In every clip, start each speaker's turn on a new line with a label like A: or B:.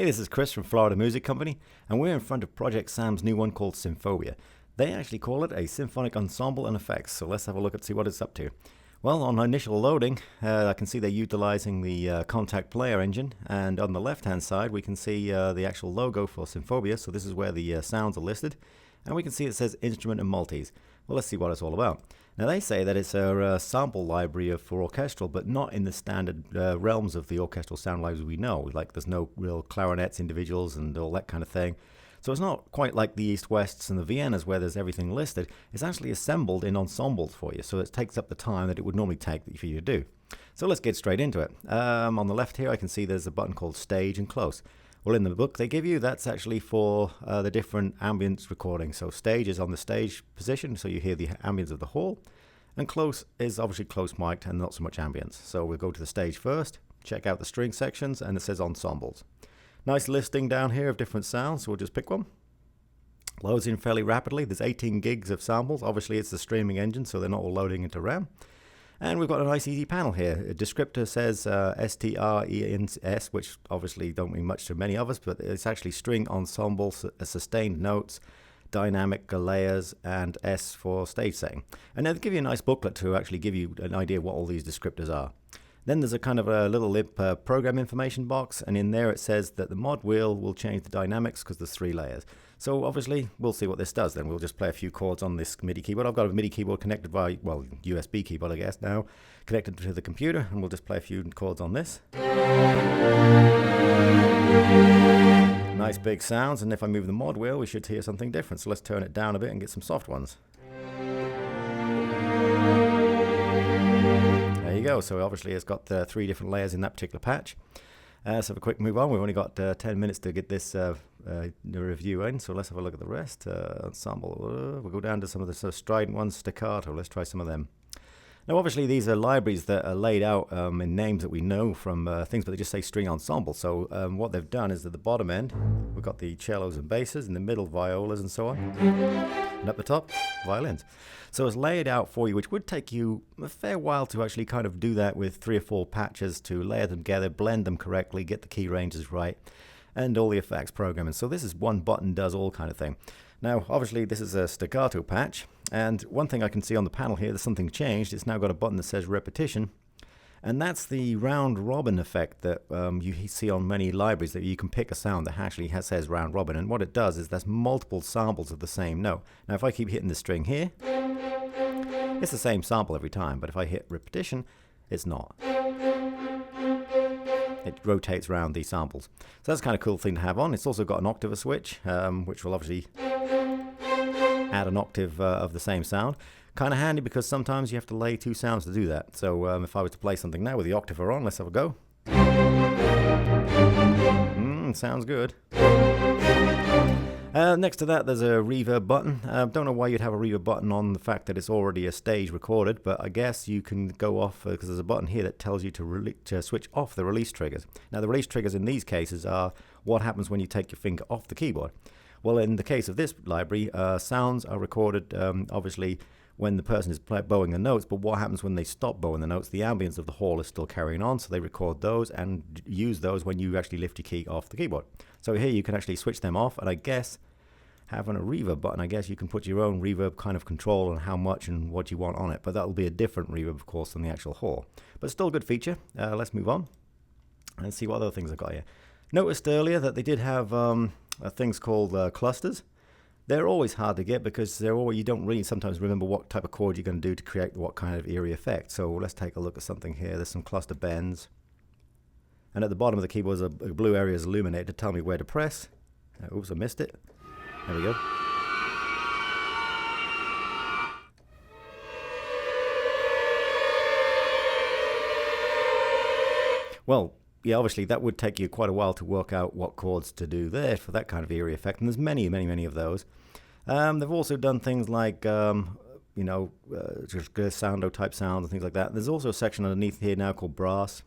A: this is Chris from Florida Music Company, and we're in front of Projectsam's new one called Symphobia. They actually call it a symphonic ensemble and effects, so let's have a look and see what it's up to. Well, on initial loading, I can see they're utilizing the contact player engine, and on the left-hand side we can see the actual logo for Symphobia, so this is where the sounds are listed, and we can see it says instrument and multis. Well, let's see what it's all about. Now, they say that it's a sample library for orchestral, but not in the standard realms of the orchestral sound libraries we know. Like, there's no real clarinets, individuals, and all that kind of thing. So it's not quite like the East-Wests and the Viennas where there's everything listed. It's actually assembled in ensembles for you, so it takes up the time that it would normally take for you to do. So let's get straight into it. On the left here, I can see there's a button called Stage and Close. Well, in the book they give you, that's actually for the different ambience recording. So stage is on the stage position, so you hear the ambience of the hall. And close is obviously close mic'd and not so much ambience. So we'll go to the stage first, check out the string sections, and it says ensembles. Nice listing down here of different sounds, so we'll just pick one. Loads in fairly rapidly. There's 18 gigs of samples. Obviously it's the streaming engine, so they're not all loading into RAM. And we've got a nice easy panel here. A descriptor says STRENS, which obviously don't mean much to many of us, but it's actually string ensemble, sustained notes, dynamic layers, and S for stage setting. And they'll give you a nice booklet to actually give you an idea what all these descriptors are. Then there's a kind of a little program information box, and in there it says that the mod wheel will change the dynamics because there's 3 layers. So obviously we'll see what this does then. We'll just play a few chords on this MIDI keyboard. I've got a MIDI keyboard connected by, well, USB keyboard I guess now, connected to the computer, and we'll just play a few chords on this. Nice big sounds, and if I move the mod wheel we should hear something different. So let's turn it down a bit and get some soft ones. There you go. So obviously it's got 3 different layers in that particular patch. So a quick move on. We've only got 10 minutes to get this review in, so let's have a look at the rest. Ensemble. We'll go down to some of the sort of strident ones. Staccato. Let's try some of them. Now, obviously, these are libraries that are laid out in names that we know from things, but they just say string ensemble. So what they've done is at the bottom end, we've got the cellos and basses, in the middle, violas and so on, and up the top, violins. So it's laid out for you, which would take you a fair while to actually kind of do that with 3 or 4 patches to layer them together, blend them correctly, get the key ranges right, and all the effects programming. So this is one button does all kind of thing. Now, obviously, this is a staccato patch, and one thing I can see on the panel here, there's something changed. It's now got a button that says repetition, and that's the round robin effect that you see on many libraries, that you can pick a sound that actually says round robin, and what it does is there's multiple samples of the same note. Now, if I keep hitting the string here, it's the same sample every time, but if I hit repetition, it's not. It rotates around these samples. So that's kind of cool thing to have on. It's also got an octave switch, which will obviously add an octave of the same sound. Kind of handy because sometimes you have to lay 2 sounds to do that. So if I was to play something now with the octave on, let's have a go. Sounds good. Next to that, there's a reverb button. Don't know why you'd have a reverb button on the fact that it's already a stage recorded, but I guess you can go off because there's a button here that tells you to switch off the release triggers. Now, the release triggers in these cases are what happens when you take your finger off the keyboard. Well, in the case of this library, sounds are recorded obviously when the person is bowing the notes, but what happens when they stop bowing the notes? The ambience of the hall is still carrying on, so they record those and use those when you actually lift your key off the keyboard. So here you can actually switch them off, and I guess having a reverb button, I guess you can put your own reverb kind of control on how much and what you want on it, but that'll be a different reverb, of course, than the actual hall. But still a good feature. Let's move on and see what other things I've got here. Noticed earlier that they did have things called clusters. They're always hard to get because you don't really sometimes remember what type of chord you're going to do to create what kind of eerie effect. So let's take a look at something here. There's some cluster bends. And at the bottom of the keyboard, a blue area is illuminated to tell me where to press. Oops, I missed it. There we go. Well, yeah, obviously that would take you quite a while to work out what chords to do there for that kind of eerie effect, and there's many of those. They've also done things like, just soundo type sounds and things like that. There's also a section underneath here now called brass.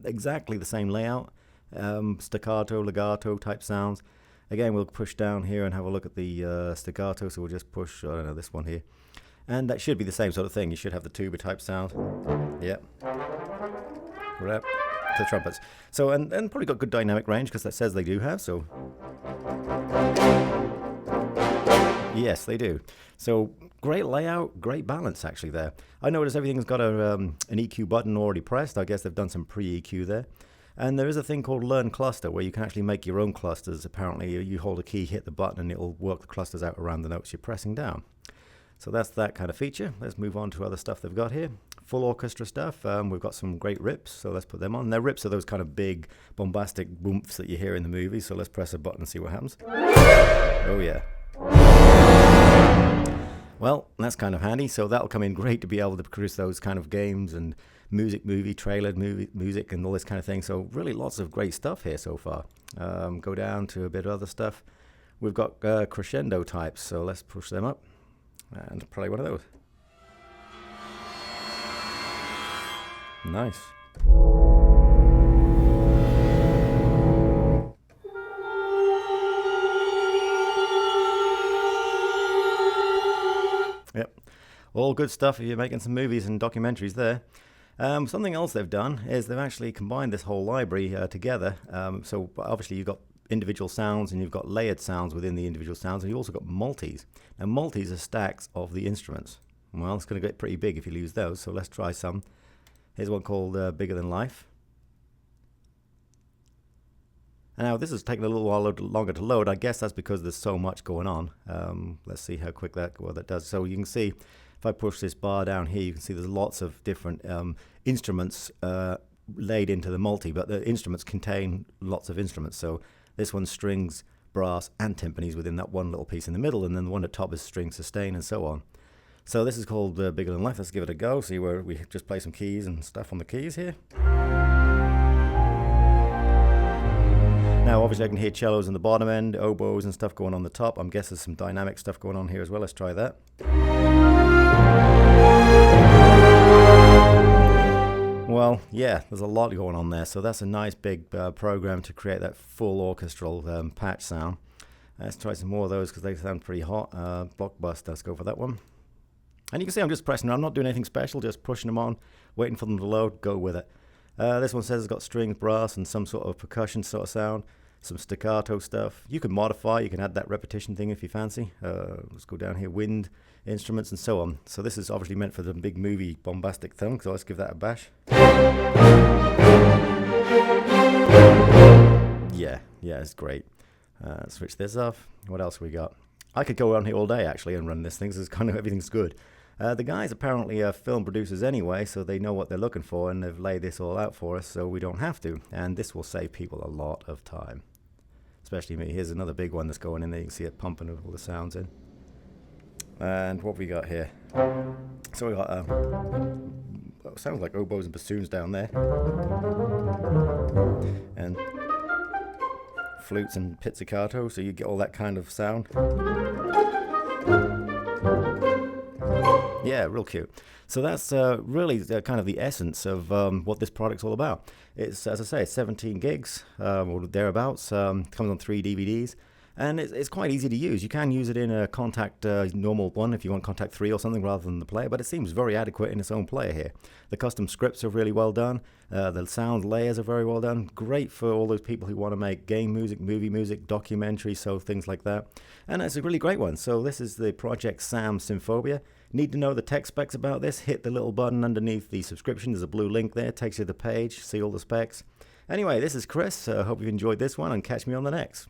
A: Exactly the same layout, staccato, legato type sounds. Again, we'll push down here and have a look at the staccato, so we'll just push, I don't know, this one here. And that should be the same sort of thing. You should have the tuba type sound. Yep. Rep. the trumpets. So, and probably got good dynamic range because that says they do have, so. Yes, they do. So, great layout, great balance actually there. I notice everything's got an EQ button already pressed. I guess they've done some pre-EQ there. And there is a thing called Learn Cluster where you can actually make your own clusters. Apparently, you hold a key, hit the button, and it'll work the clusters out around the notes you're pressing down. So that's that kind of feature. Let's move on to other stuff they've got here. Full orchestra stuff. We've got some great rips, so let's put them on. Their rips are those kind of big, bombastic boomps that you hear in the movie. So let's press a button and see what happens. Oh yeah. Well, that's kind of handy. So that'll come in great to be able to produce those kind of games and movie trailer music and all this kind of thing. So really lots of great stuff here so far. Go down to a bit of other stuff. We've got crescendo types, so let's push them up and play one of those. Nice. Yep, all good stuff if you're making some movies and documentaries there. Something else they've done is they've actually combined this whole library together. So obviously you've got individual sounds and you've got layered sounds within the individual sounds, and you've also got multis. Now multis are stacks of the instruments. Well, it's going to get pretty big if you use those, so let's try some. Here's one called Bigger Than Life. And now this is taking a little while longer to load. I guess that's because there's so much going on. Let's see how quick that does. So you can see if I push this bar down here, you can see there's lots of different instruments laid into the multi, but the instruments contain lots of instruments. So this one's strings, brass, and timpanis within that one little piece in the middle, and then the one at the top is string, sustain, and so on. So this is called Bigger Than Life. Let's give it a go. See where we just play some keys and stuff on the keys here. Now obviously I can hear cellos in the bottom end, oboes and stuff going on the top. I'm guessing there's some dynamic stuff going on here as well. Let's try that. Well, yeah, there's a lot going on there. So that's a nice big program to create that full orchestral patch sound. Let's try some more of those because they sound pretty hot. Blockbuster, let's go for that one. And you can see I'm just pressing. I'm not doing anything special, just pushing them on, waiting for them to load, go with it. This one says it's got strings, brass, and some sort of percussion sort of sound, some staccato stuff. You can modify, you can add that repetition thing if you fancy. Let's go down here, wind, instruments, and so on. So this is obviously meant for the big movie bombastic thing, so let's give that a bash. Yeah, it's great. Switch this off. What else we got? I could go around here all day actually and run this thing, so it's kind of everything's good. The guys apparently are film producers anyway, so they know what they're looking for, and they've laid this all out for us, so we don't have to. And this will save people a lot of time, especially me. Here's another big one that's going in there. You can see it pumping all the sounds in. And what have we got here? So we got sounds like oboes and bassoons down there, and flutes and pizzicato, so you get all that kind of sound. Yeah, real cute. So that's really kind of the essence of what this product's all about. It's, as I say, 17 gigs or thereabouts. Comes on 3 DVDs. And it's quite easy to use. You can use it in a Contact normal one if you want Contact 3 or something rather than the player, but it seems very adequate in its own player here. The custom scripts are really well done. The sound layers are very well done. Great for all those people who want to make game music, movie music, documentary, so things like that. And it's a really great one. So this is the Projectsam Symphobia. Need to know the tech specs about this? Hit the little button underneath the subscription. There's a blue link there. Takes you to the page. See all the specs. Anyway, this is Chris. Hope you've enjoyed this one and catch me on the next.